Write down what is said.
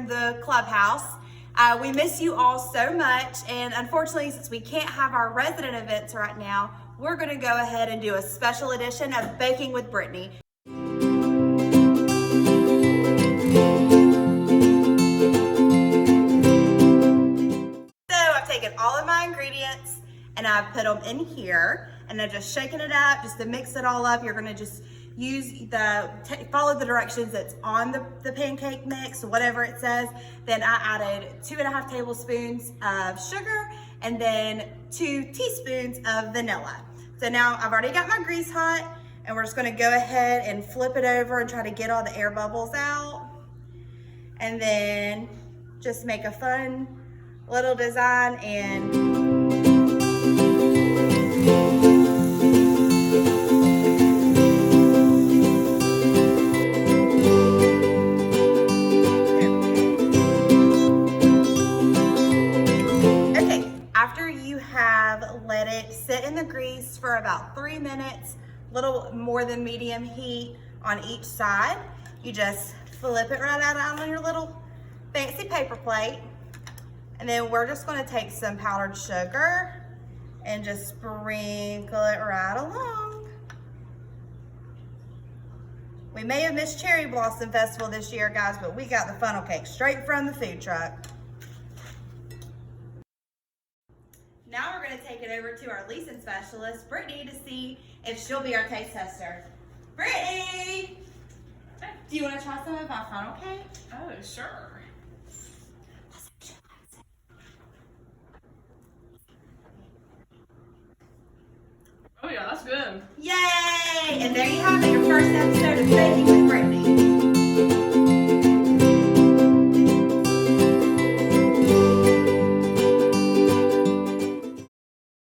the clubhouse. We miss you all so much, and unfortunately, since we can't have our resident events right now, we're gonna go ahead and do a special edition of Baking with Brittany. So I've taken all of my ingredients and I've put them in here, and I'm just shaking it up just to mix it all up. You're gonna just follow the directions that's on the pancake mix, whatever it says. Then I added 2.5 tablespoons of sugar and then 2 teaspoons of vanilla. So now I've already got my grease hot, and we're just gonna go ahead and flip it over and try to get all the air bubbles out. And then just make a fun little design and after you have let it sit in the grease for about 3 minutes, a little more than medium heat on each side, you just flip it right out on your little fancy paper plate. And then we're just gonna take some powdered sugar and just sprinkle it right along. We may have missed Cherry Blossom Festival this year, guys, but we got the funnel cake straight from the food truck. Now we're gonna take it over to our leasing specialist, Brittany, to see if she'll be our taste tester. Brittany! Do you wanna try some of my funnel cake? Oh, sure. Oh yeah, that's good. Yay! And there you have it, your first episode of Baking with